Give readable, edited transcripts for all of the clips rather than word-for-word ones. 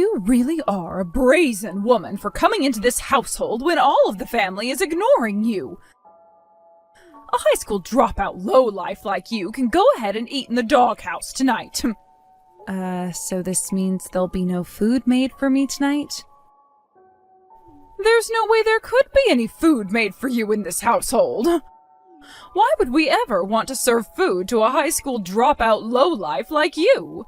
You really are a brazen woman for coming into this household when all of the family is ignoring you. A high school dropout lowlife like you can go ahead and eat in the doghouse tonight. So this means there'll be no food made for me tonight? There's no way there could be any food made for you in this household. Why would we ever want to serve food to a high school dropout lowlife like you?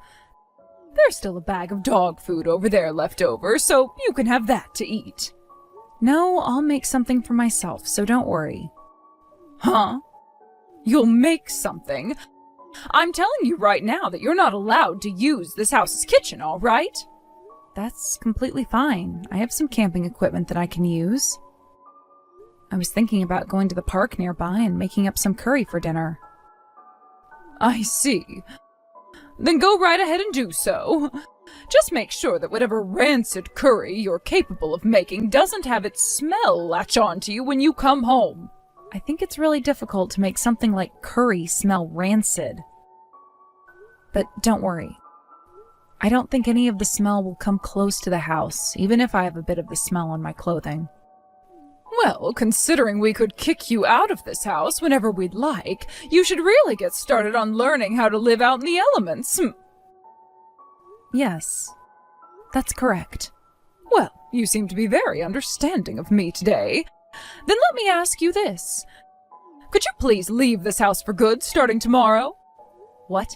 There's still a bag of dog food over there left over, so you can have that to eat. No, I'll make something for myself, so don't worry. Huh? You'll make something? I'm telling you right now that you're not allowed to use this house's kitchen, all right? That's completely fine. I have some camping equipment that I can use. I was thinking about going to the park nearby and making up some curry for dinner. I see. Then go right ahead and do so. Just make sure that whatever rancid curry you're capable of making doesn't have its smell latch on to you when you come home. I think it's really difficult to make something like curry smell rancid. But don't worry. I don't think any of the smell will come close to the house, even if I have a bit of the smell on my clothing. Well, considering we could kick you out of this house whenever we'd like, you should really get started on learning how to live out in the elements. Yes, that's correct. Well, you seem to be very understanding of me today. Then let me ask you this. Could you please leave this house for good starting tomorrow? What?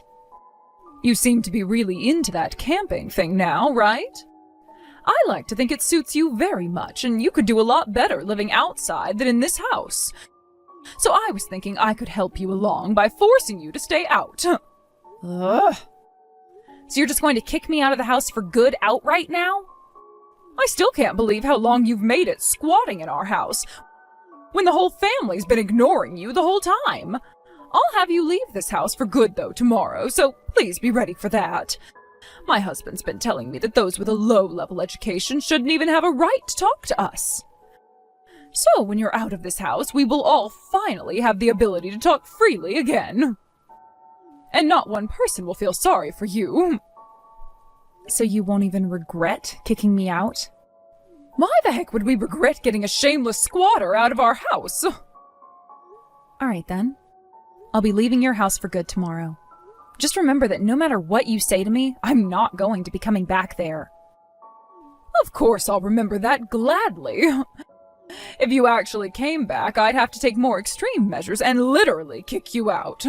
You seem to be really into that camping thing now, right? I like to think it suits you very much, and you could do a lot better living outside than in this house. So I was thinking I could help you along by forcing you to stay out. Ugh. So you're just going to kick me out of the house for good outright now? I still can't believe how long you've made it squatting in our house, when the whole family's been ignoring you the whole time. I'll have you leave this house for good, though, tomorrow, so please be ready for that. My husband's been telling me that those with a low-level education shouldn't even have a right to talk to us. So when you're out of this house, we will all finally have the ability to talk freely again. And not one person will feel sorry for you. So you won't even regret kicking me out? Why the heck would we regret getting a shameless squatter out of our house? All right, then. I'll be leaving your house for good tomorrow. Just remember that no matter what you say to me, I'm not going to be coming back there. Of course I'll remember that gladly. If you actually came back, I'd have to take more extreme measures and literally kick you out.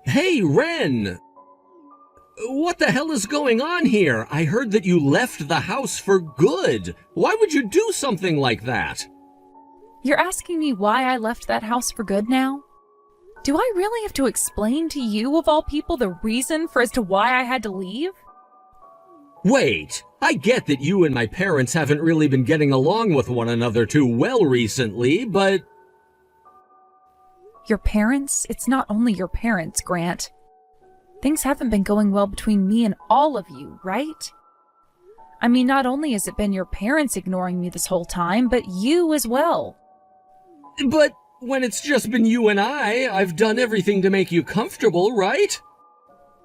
Hey, Ren! What the hell is going on here? I heard that you left the house for good. Why would you do something like that? You're asking me why I left that house for good now? Do I really have to explain to you, of all people, the reason for as to why I had to leave? Wait, I get that you and my parents haven't really been getting along with one another too well recently, but... Your parents? It's not only your parents, Grant. Things haven't been going well between me and all of you, right? I mean, not only has it been your parents ignoring me this whole time, but you as well. But when it's just been you and I've done everything to make you comfortable, right?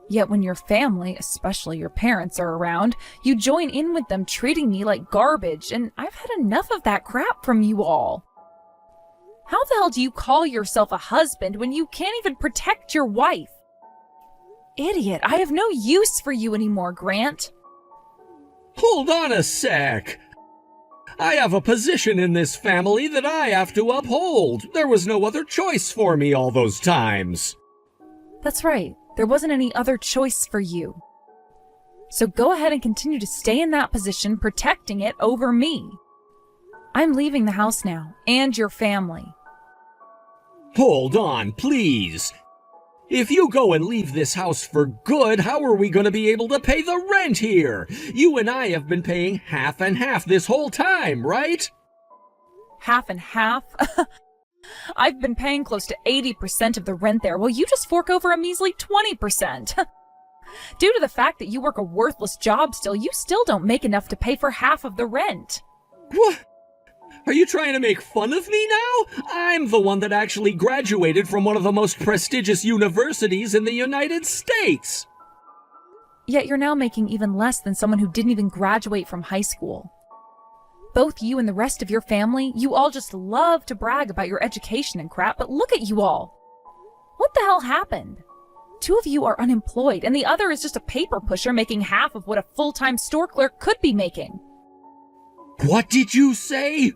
Yet when your family, especially your parents, are around, you join in with them treating me like garbage, and I've had enough of that crap from you all. How the hell do you call yourself a husband when you can't even protect your wife? Idiot, I have no use for you anymore, Grant. Hold on a sec. I have a position in this family that I have to uphold. There was no other choice for me all those times. That's right. There wasn't any other choice for you. So go ahead and continue to stay in that position, protecting it over me. I'm leaving the house now, and your family. Hold on, please. If you go and leave this house for good, how are we going to be able to pay the rent here? You and I have been paying half and half this whole time, right? Half and half? I've been paying close to 80% of the rent there, while you just fork over a measly 20%. Due to the fact that you work a worthless job still, you still don't make enough to pay for half of the rent. Are you trying to make fun of me now? I'm the one that actually graduated from one of the most prestigious universities in the United States. Yet you're now making even less than someone who didn't even graduate from high school. Both you and the rest of your family, you all just love to brag about your education and crap, but look at you all. What the hell happened? Two of you are unemployed, and the other is just a paper pusher making half of what a full-time store clerk could be making. What did you say?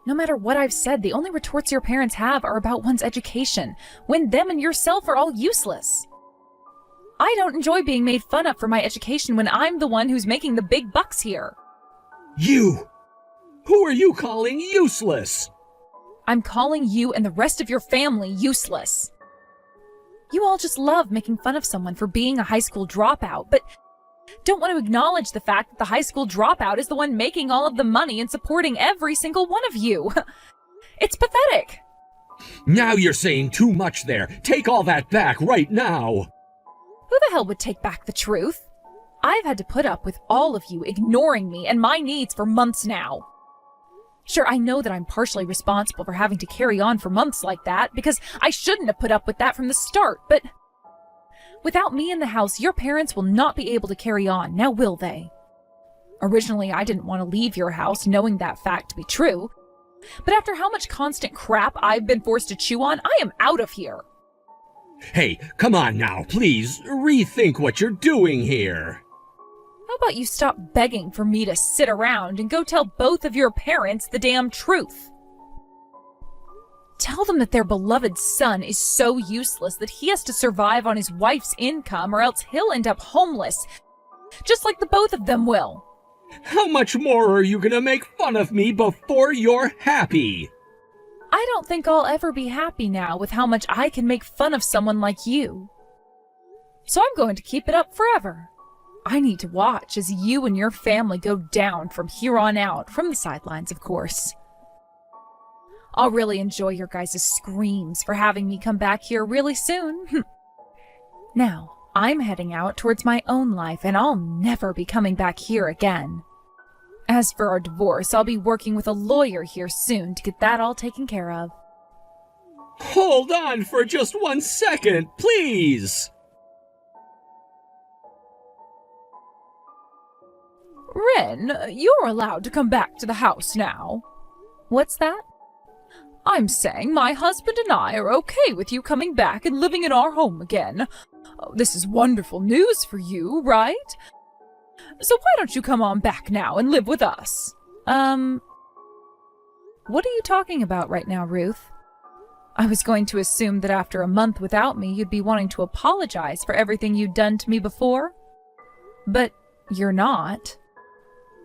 No matter what I've said, the only retorts your parents have are about one's education, when them and yourself are all useless. I don't enjoy being made fun of for my education when I'm the one who's making the big bucks here. You! Who are you calling useless? I'm calling you and the rest of your family useless. You all just love making fun of someone for being a high school dropout, but don't want to acknowledge the fact that the high school dropout is the one making all of the money and supporting every single one of you. It's pathetic. Now you're saying too much there. Take all that back right now. Who the hell would take back the truth? I've had to put up with all of you ignoring me and my needs for months now. Sure, I know that I'm partially responsible for having to carry on for months like that, because I shouldn't have put up with that from the start, but without me in the house, your parents will not be able to carry on, now will they? Originally, I didn't want to leave your house knowing that fact to be true, but after how much constant crap I've been forced to chew on, I am out of here. Hey, come on now, please, rethink what you're doing here. How about you stop begging for me to sit around and go tell both of your parents the damn truth? Tell them that their beloved son is so useless that he has to survive on his wife's income or else he'll end up homeless, just like the both of them will. How much more are you gonna make fun of me before you're happy? I don't think I'll ever be happy now with how much I can make fun of someone like you. So I'm going to keep it up forever. I need to watch as you and your family go down from here on out, from the sidelines, of course. I'll really enjoy your guys' screams for having me come back here really soon. Now, I'm heading out towards my own life, and I'll never be coming back here again. As for our divorce, I'll be working with a lawyer here soon to get that all taken care of. Hold on for just 1 second, please! Ren, you're allowed to come back to the house now. What's that? I'm saying my husband and I are okay with you coming back and living in our home again. Oh, this is wonderful news for you, right? So why don't you come on back now and live with us? What are you talking about right now, Ruth? I was going to assume that after a month without me, you'd be wanting to apologize for everything you'd done to me before. But you're not.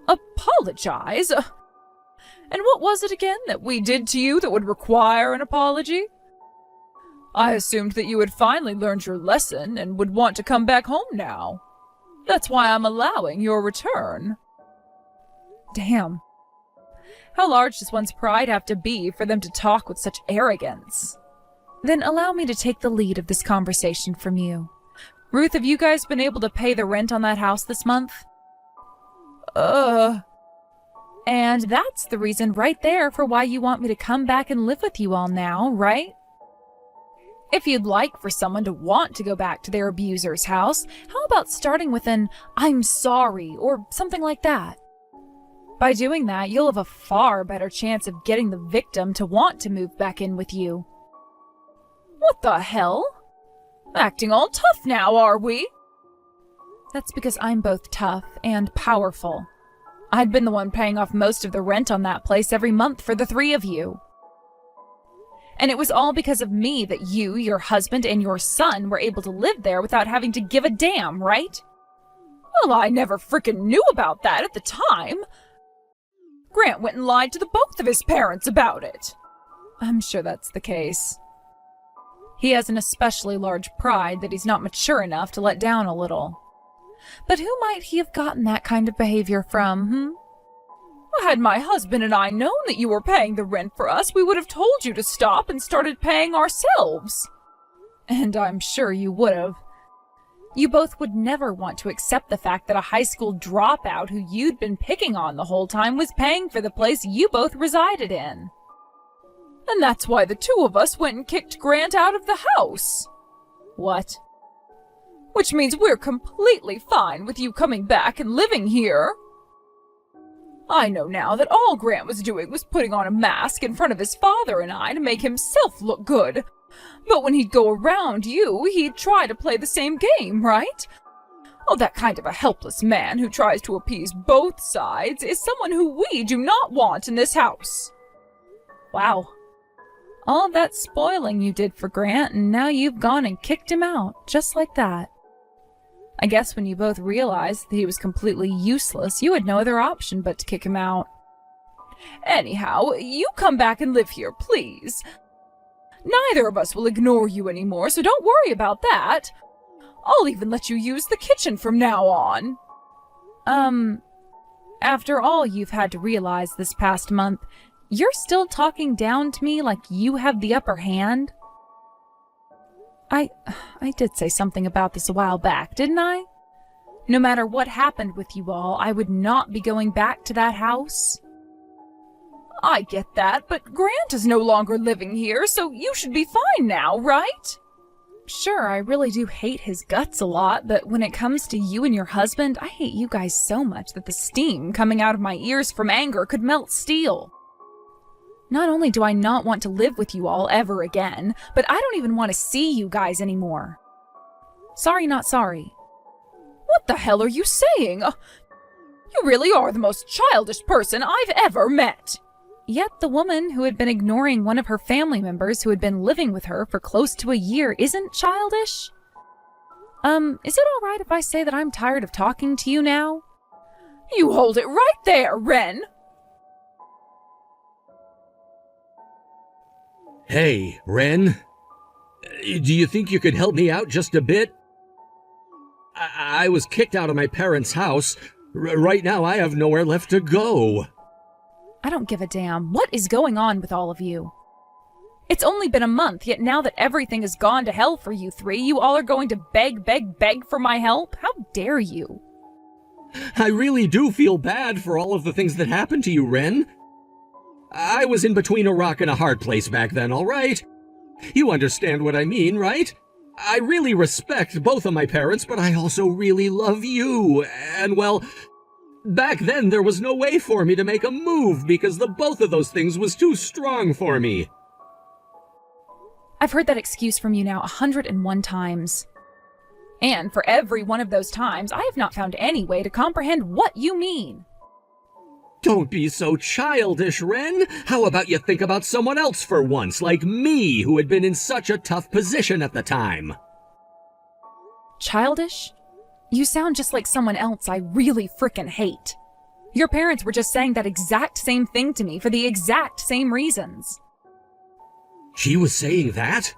Apologize? And what was it again that we did to you that would require an apology? I assumed that you had finally learned your lesson and would want to come back home now. That's why I'm allowing your return. Damn. How large does one's pride have to be for them to talk with such arrogance? Then allow me to take the lead of this conversation from you. Ruth, have you guys been able to pay the rent on that house this month? And that's the reason right there for why you want me to come back and live with you all now, right? If you'd like for someone to want to go back to their abuser's house, how about starting with an "I'm sorry" or something like that? By doing that, you'll have a far better chance of getting the victim to want to move back in with you. What the hell? Acting all tough now, are we? That's because I'm both tough and powerful. I'd been the one paying off most of the rent on that place every month for the three of you. And it was all because of me that you, your husband, and your son were able to live there without having to give a damn, right? Well, I never frickin' knew about that at the time. Grant went and lied to the both of his parents about it. I'm sure that's the case. He has an especially large pride that he's not mature enough to let down a little. But who might he have gotten that kind of behavior from, Had my husband and I known that you were paying the rent for us, we would have told you to stop and started paying ourselves. And I'm sure you would have. You both would never want to accept the fact that a high school dropout who you'd been picking on the whole time was paying for the place you both resided in. And that's why the two of us went and kicked Grant out of the house. What? Which means we're completely fine with you coming back and living here. I know now that all Grant was doing was putting on a mask in front of his father and I to make himself look good. But when he'd go around you, he'd try to play the same game, right? Oh, that kind of a helpless man who tries to appease both sides is someone who we do not want in this house. Wow. All that spoiling you did for Grant, and now you've gone and kicked him out, just like that. I guess when you both realized that he was completely useless, you had no other option but to kick him out. Anyhow, you come back and live here, please. Neither of us will ignore you anymore, so don't worry about that. I'll even let you use the kitchen from now on. After all you've had to realize this past month, you're still talking down to me like you have the upper hand? I did say something about this a while back, didn't I? No matter what happened with you all, I would not be going back to that house. I get that, but Grant is no longer living here, so you should be fine now, right? Sure, I really do hate his guts a lot, but when it comes to you and your husband, I hate you guys so much that the steam coming out of my ears from anger could melt steel. Not only do I not want to live with you all ever again, but I don't even want to see you guys anymore. Sorry, not sorry. What the hell are you saying? You really are the most childish person I've ever met. Yet the woman who had been ignoring one of her family members who had been living with her for close to a year isn't childish? Is it all right if I say that I'm tired of talking to you now? You hold it right there, Ren. Hey, Ren. Do you think you could help me out just a bit? I was kicked out of my parents' house. Right now I have nowhere left to go. I don't give a damn. What is going on with all of you? It's only been a month, yet now that everything has gone to hell for you three, you all are going to beg for my help? How dare you? I really do feel bad for all of the things that happened to you, Ren. I was in between a rock and a hard place back then, all right? You understand what I mean, right? I really respect both of my parents, but I also really love you. And, well, back then there was no way for me to make a move because the both of those things was too strong for me. I've heard that excuse from you now 101 times. And for every one of those times, I have not found any way to comprehend what you mean. Don't be so childish, Ren. How about you think about someone else for once, like me, who had been in such a tough position at the time? Childish? You sound just like someone else I really frickin' hate. Your parents were just saying that exact same thing to me for the exact same reasons. She was saying that?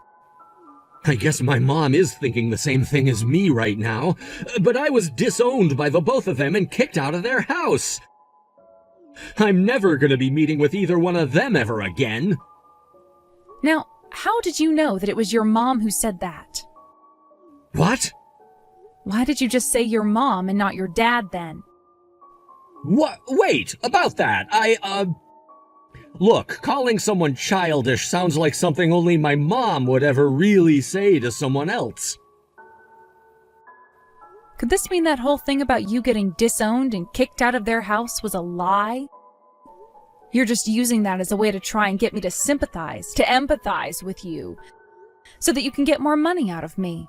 I guess my mom is thinking the same thing as me right now, but I was disowned by the both of them and kicked out of their house. I'm never gonna be meeting with either one of them ever again. Now, how did you know that it was your mom who said that? What? Why did you just say your mom and not your dad then? What? Wait, about that, Look, calling someone childish sounds like something only my mom would ever really say to someone else. Could this mean that whole thing about you getting disowned and kicked out of their house was a lie? You're just using that as a way to try and get me to sympathize, to empathize with you, so that you can get more money out of me.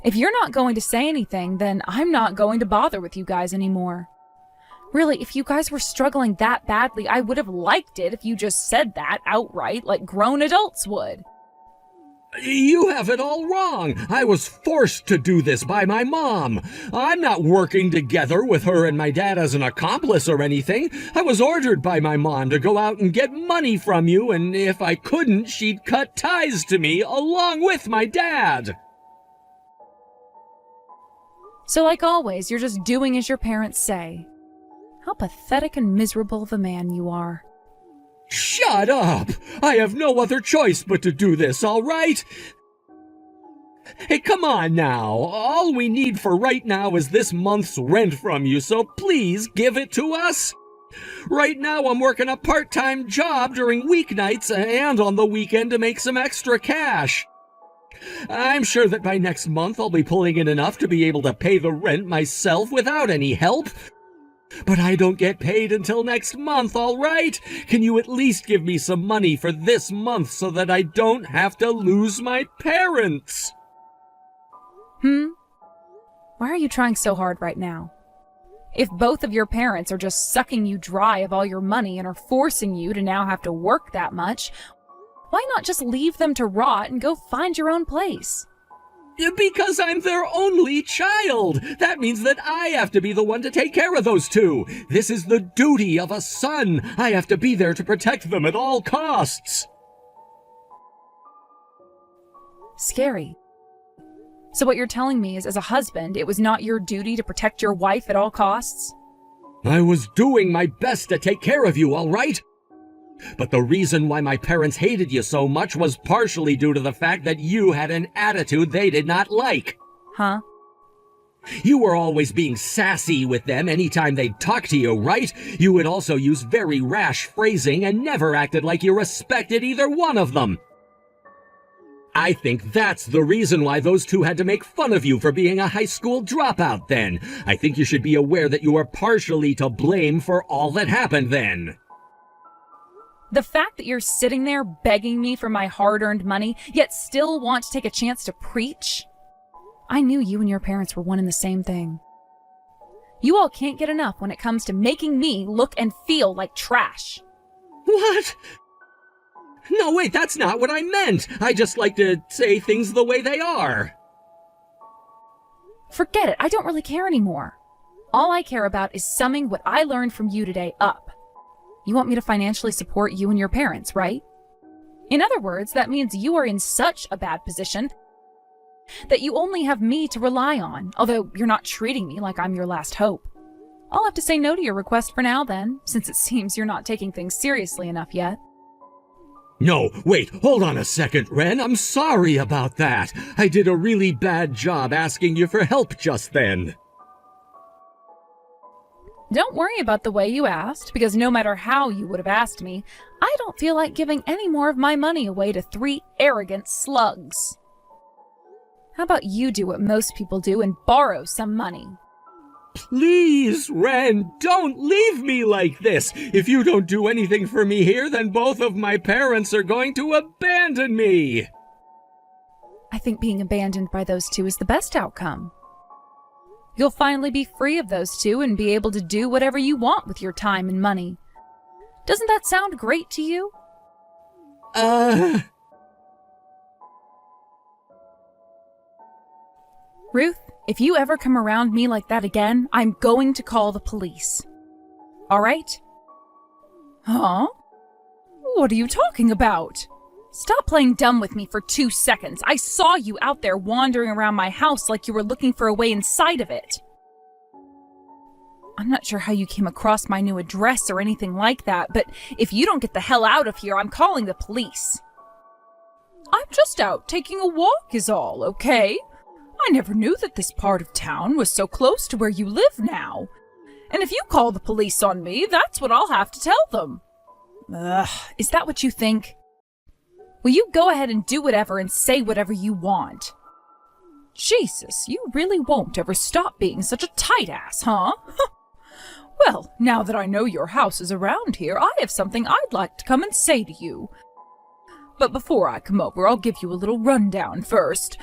If you're not going to say anything, then I'm not going to bother with you guys anymore. Really, if you guys were struggling that badly, I would have liked it if you just said that outright like grown adults would. You have it all wrong. I was forced to do this by my mom. I'm not working together with her and my dad as an accomplice or anything. I was ordered by my mom to go out and get money from you, and if I couldn't, she'd cut ties to me along with my dad. So like always, you're just doing as your parents say. How pathetic and miserable of a man you are. Shut up! I have no other choice but to do this, all right? Hey, come on now. All we need for right now is this month's rent from you, so please give it to us. Right now I'm working a part-time job during weeknights and on the weekend to make some extra cash. I'm sure that by next month I'll be pulling in enough to be able to pay the rent myself without any help. But I don't get paid until next month, all right? Can you at least give me some money for this month so that I don't have to lose my parents? Why are you trying so hard right now? If both of your parents are just sucking you dry of all your money and are forcing you to now have to work that much, why not just leave them to rot and go find your own place? Because I'm their only child. That means that I have to be the one to take care of those two. This is the duty of a son. I have to be there to protect them at all costs. Scary. So what you're telling me is, as a husband, it was not your duty to protect your wife at all costs? I was doing my best to take care of you, all right? But the reason why my parents hated you so much was partially due to the fact that you had an attitude they did not like. Huh? You were always being sassy with them anytime they'd talk to you, right? You would also use very rash phrasing and never acted like you respected either one of them. I think that's the reason why those two had to make fun of you for being a high school dropout then. I think you should be aware that you are partially to blame for all that happened then. The fact that you're sitting there begging me for my hard-earned money, yet still want to take a chance to preach? I knew you and your parents were one and the same thing. You all can't get enough when it comes to making me look and feel like trash. What? No, wait, that's not what I meant. I just like to say things the way they are. Forget it. I don't really care anymore. All I care about is summing what I learned from you today up. You want me to financially support you and your parents, right? In other words, that means you are in such a bad position that you only have me to rely on, although you're not treating me like I'm your last hope. I'll have to say no to your request for now then, since it seems you're not taking things seriously enough yet. No, wait, hold on a second, Ren. I'm sorry about that. I did a really bad job asking you for help just then. Don't worry about the way you asked, because no matter how you would have asked me, I don't feel like giving any more of my money away to 3 arrogant slugs. How about you do what most people do and borrow some money? Please, Ren, don't leave me like this. If you don't do anything for me here, then both of my parents are going to abandon me. I think being abandoned by those two is the best outcome. You'll finally be free of those two and be able to do whatever you want with your time and money. Doesn't that sound great to you? Ruth, if you ever come around me like that again, I'm going to call the police. All right? Huh? What are you talking about? Stop playing dumb with me for 2 seconds. I saw you out there wandering around my house like you were looking for a way inside of it. I'm not sure how you came across my new address or anything like that, but if you don't get the hell out of here, I'm calling the police. I'm just out taking a walk is all, okay? I never knew that this part of town was so close to where you live now. And if you call the police on me, that's what I'll have to tell them. Ugh, is that what you think? Will you go ahead and do whatever and say whatever you want? Jesus, you really won't ever stop being such a tight ass, huh? Well, now that I know your house is around here, I have something I'd like to come and say to you. But before I come over, I'll give you a little rundown first.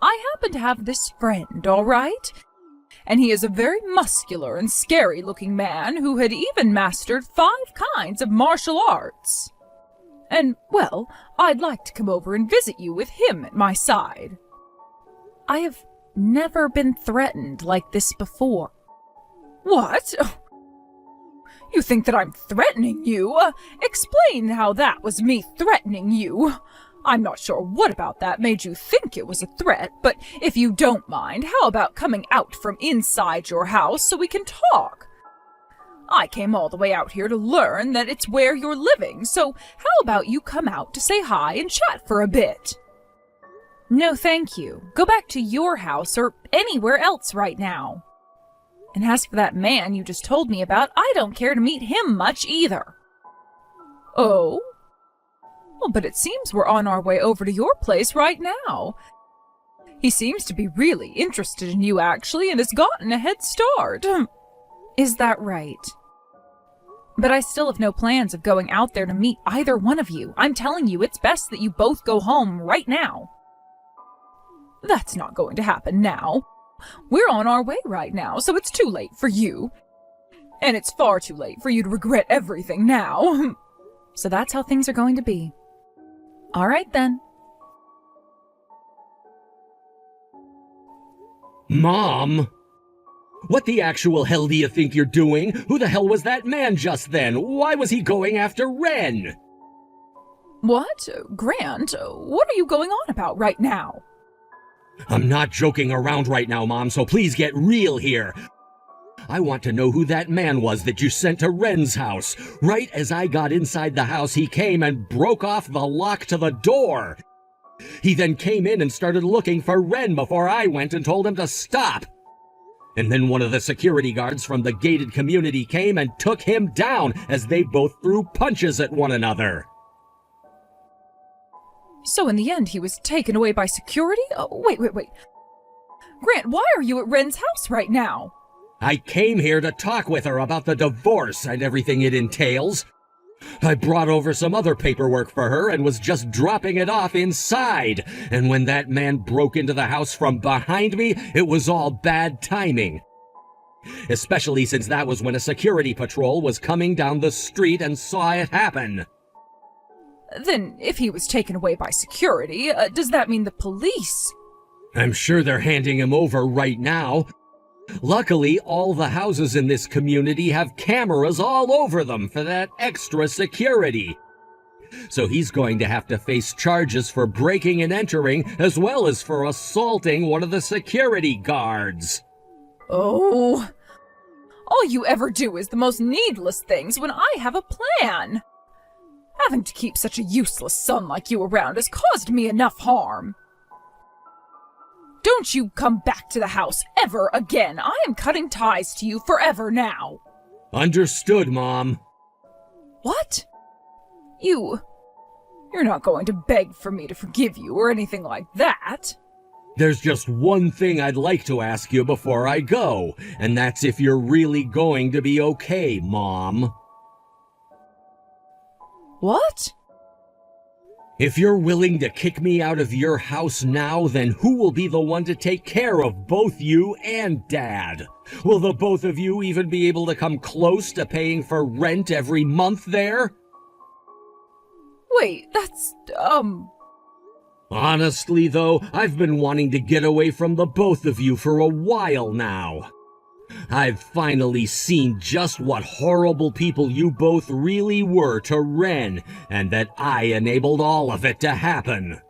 I happen to have this friend, all right? And he is a very muscular and scary-looking man who had even mastered 5 kinds of martial arts. And, well, I'd like to come over and visit you with him at my side. I have never been threatened like this before. What? You think that I'm threatening you? Explain how that was me threatening you. I'm not sure what about that made you think it was a threat, but if you don't mind, how about coming out from inside your house so we can talk? I came all the way out here to learn that it's where you're living, so how about you come out to say hi and chat for a bit? No, thank you. Go back to your house or anywhere else right now. And as for that man you just told me about, I don't care to meet him much either. Oh? Well, but it seems we're on our way over to your place right now. He seems to be really interested in you, actually, and has gotten a head start. Is that right? But I still have no plans of going out there to meet either one of you. I'm telling you, it's best that you both go home right now. That's not going to happen now. We're on our way right now, so it's too late for you. And it's far too late for you to regret everything now. So that's how things are going to be. All right, then. Mom? What the actual hell do you think you're doing? Who the hell was that man just then? Why was he going after Ren? What? Grant, what are you going on about right now? I'm not joking around right now, Mom, so please get real here. I want to know who that man was that you sent to Ren's house. Right as I got inside the house, he came and broke off the lock to the door. He then came in and started looking for Ren before I went and told him to stop. And then one of the security guards from the gated community came and took him down as they both threw punches at one another. So in the end, he was taken away by security? Oh, wait. Grant, why are you at Ren's house right now? I came here to talk with her about the divorce and everything it entails. I brought over some other paperwork for her and was just dropping it off inside. And when that man broke into the house from behind me, it was all bad timing. Especially since that was when a security patrol was coming down the street and saw it happen. Then, if he was taken away by security, does that mean the police? I'm sure they're handing him over right now. Luckily, all the houses in this community have cameras all over them for that extra security. So he's going to have to face charges for breaking and entering, as well as for assaulting one of the security guards. Oh, all you ever do is the most needless things when I have a plan. Having to keep such a useless son like you around has caused me enough harm. Don't you come back to the house ever again. I am cutting ties to you forever now. Understood, Mom. What? You're not going to beg for me to forgive you or anything like that. There's just one thing I'd like to ask you before I go, and that's if you're really going to be okay, Mom. What? If you're willing to kick me out of your house now, then who will be the one to take care of both you and Dad? Will the both of you even be able to come close to paying for rent every month there? Wait, that's, Honestly, though, I've been wanting to get away from the both of you for a while now. I've finally seen just what horrible people you both really were to Ren, and that I enabled all of it to happen.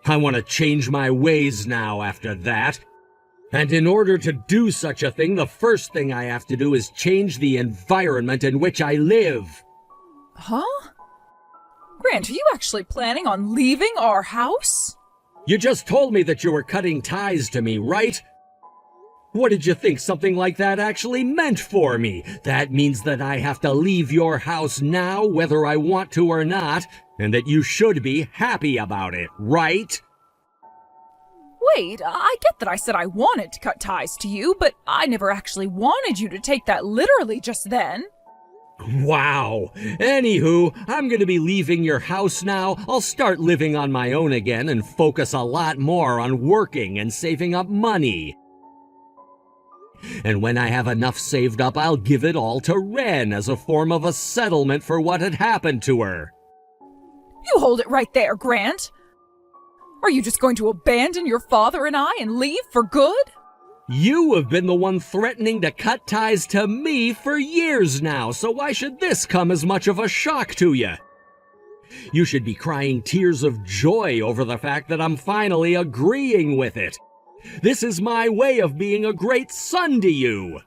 I want to change my ways now after that. And in order to do such a thing, the first thing I have to do is change the environment in which I live. Huh? Grant, are you actually planning on leaving our house? You just told me that you were cutting ties to me, right? What did you think something like that actually meant for me? That means that I have to leave your house now, whether I want to or not, and that you should be happy about it, right? Wait, I get that I said I wanted to cut ties to you, but I never actually wanted you to take that literally just then. Wow. Anywho, I'm gonna be leaving your house now. I'll start living on my own again and focus a lot more on working and saving up money. And when I have enough saved up, I'll give it all to Ren as a form of a settlement for what had happened to her. You hold it right there, Grant. Are you just going to abandon your father and I and leave for good? You have been the one threatening to cut ties to me for years now, so why should this come as much of a shock to you? You should be crying tears of joy over the fact that I'm finally agreeing with it. This is my way of being a great son to you.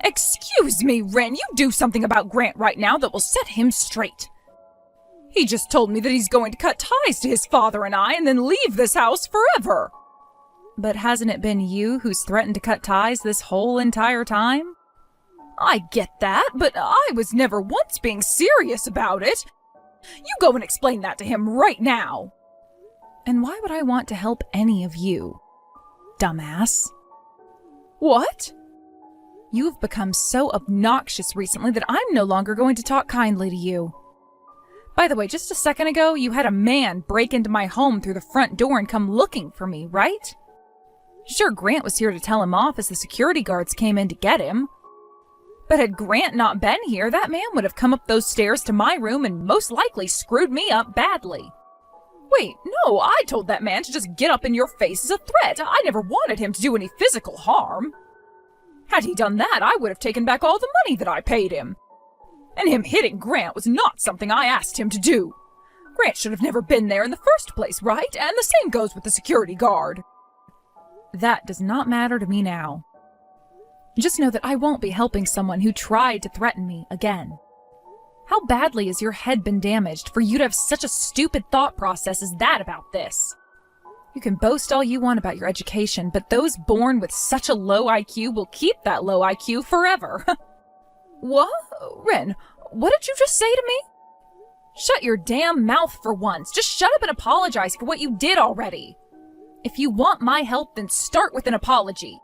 Excuse me, Ren, you do something about Grant right now that will set him straight. He just told me that he's going to cut ties to his father and I and then leave this house forever. But hasn't it been you who's threatened to cut ties this whole entire time? I get that, but I was never once being serious about it. You go and explain that to him right now. And why would I want to help any of you, dumbass? What? You've become so obnoxious recently that I'm no longer going to talk kindly to you. By the way, just a second ago, you had a man break into my home through the front door and come looking for me, right? Sure, Grant was here to tell him off as the security guards came in to get him. But had Grant not been here, that man would have come up those stairs to my room and most likely screwed me up badly. Wait, no, I told that man to just get up in your face as a threat. I never wanted him to do any physical harm. Had he done that, I would have taken back all the money that I paid him. And him hitting Grant was not something I asked him to do. Grant should have never been there in the first place, right? And the same goes with the security guard. That does not matter to me now. Just know that I won't be helping someone who tried to threaten me again. How badly has your head been damaged for you to have such a stupid thought process as that about this? You can boast all you want about your education, but those born with such a low IQ will keep that low IQ forever. What? Ren, what did you just say to me? Shut your damn mouth for once. Just shut up and apologize for what you did already. If you want my help, then start with an apology.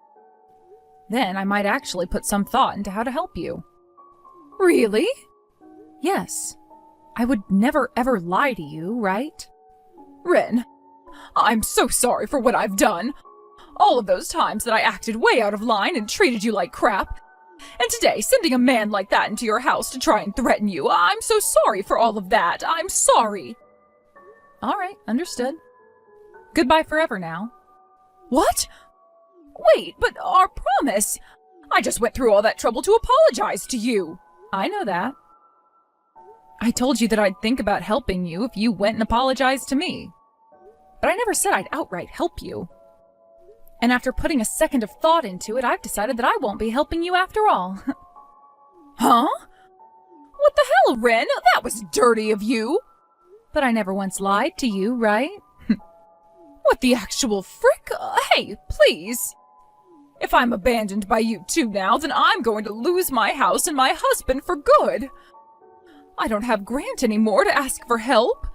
Then I might actually put some thought into how to help you. Really? Yes. I would never ever lie to you, right? Ren, I'm so sorry for what I've done. All of those times that I acted way out of line and treated you like crap. And today, sending a man like that into your house to try and threaten you. I'm so sorry for all of that. I'm sorry. All right, understood. Goodbye forever now. What? Wait, but our promise. I just went through all that trouble to apologize to you. I know that. I told you that I'd think about helping you if you went and apologized to me. But I never said I'd outright help you. And after putting a second of thought into it, I've decided that I won't be helping you after all. Huh? What the hell, Ren? That was dirty of you. But I never once lied to you, right? What the actual frick? Hey, please. If I'm abandoned by you two now, then I'm going to lose my house and my husband for good. I don't have Grant anymore to ask for help.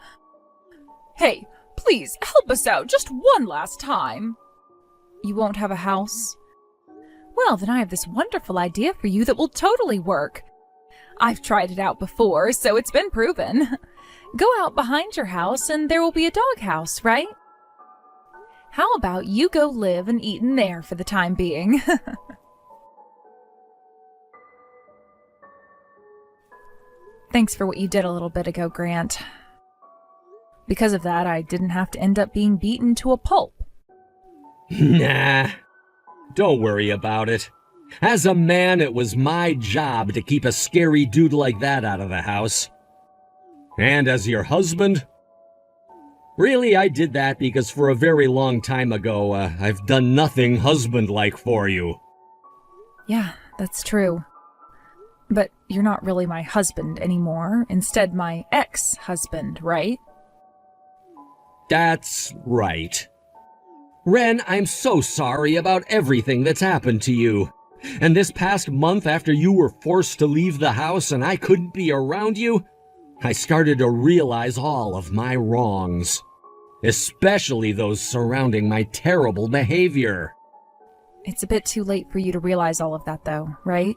Hey, please, help us out just one last time. You won't have a house? Well, then I have this wonderful idea for you that will totally work. I've tried it out before, so it's been proven. Go out behind your house and there will be a doghouse, right? How about you go live and eat in there for the time being? Thanks for what you did a little bit ago, Grant. Because of that, I didn't have to end up being beaten to a pulp. Nah, don't worry about it. As a man, it was my job to keep a scary dude like that out of the house. And as your husband? Really, I did that because for a very long time ago, I've done nothing husband-like for you. Yeah, that's true. But you're not really my husband anymore. Instead, my ex-husband, right? That's right. Ren, I'm so sorry about everything that's happened to you. And this past month after you were forced to leave the house and I couldn't be around you, I started to realize all of my wrongs. Especially those surrounding my terrible behavior. It's a bit too late for you to realize all of that, though, right?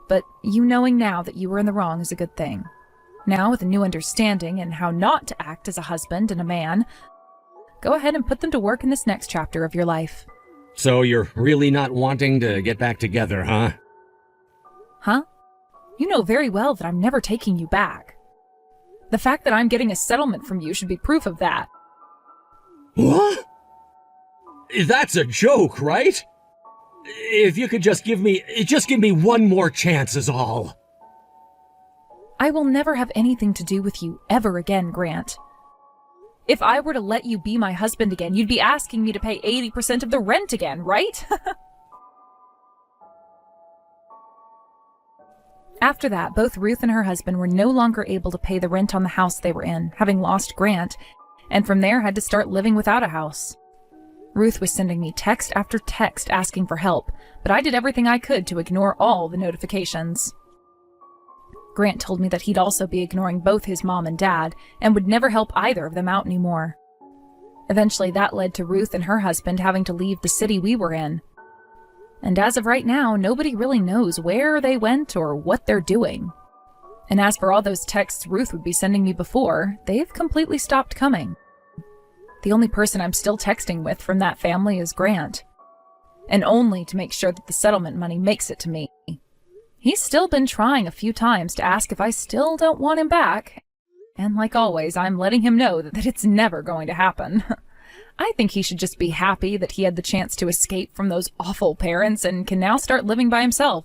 But you knowing now that you were in the wrong is a good thing. Now, with a new understanding and how not to act as a husband and a man, go ahead and put them to work in this next chapter of your life. So you're really not wanting to get back together, huh? Huh? You know very well that I'm never taking you back. The fact that I'm getting a settlement from you should be proof of that. What? That's a joke, right? If you could just give me one more chance is all. I will never have anything to do with you ever again, Grant. If I were to let you be my husband again, you'd be asking me to pay 80% of the rent again, right? After that, both Ruth and her husband were no longer able to pay the rent on the house they were in, having lost Grant, and from there had to start living without a house. Ruth was sending me text after text asking for help, but I did everything I could to ignore all the notifications. Grant told me that he'd also be ignoring both his mom and dad, and would never help either of them out anymore. Eventually, that led to Ruth and her husband having to leave the city we were in. And as of right now, nobody really knows where they went or what they're doing. And as for all those texts Ruth would be sending me before, they've completely stopped coming. The only person I'm still texting with from that family is Grant. And only to make sure that the settlement money makes it to me. He's still been trying a few times to ask if I still don't want him back. And like always, I'm letting him know that it's never going to happen. I think he should just be happy that he had the chance to escape from those awful parents and can now start living by himself.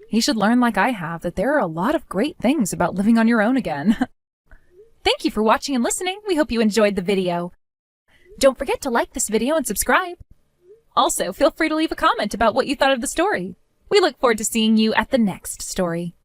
He should learn like I have that there are a lot of great things about living on your own again. Thank you for watching and listening. We hope you enjoyed the video. Don't forget to like this video and subscribe. Also, feel free to leave a comment about what you thought of the story. We look forward to seeing you at the next story.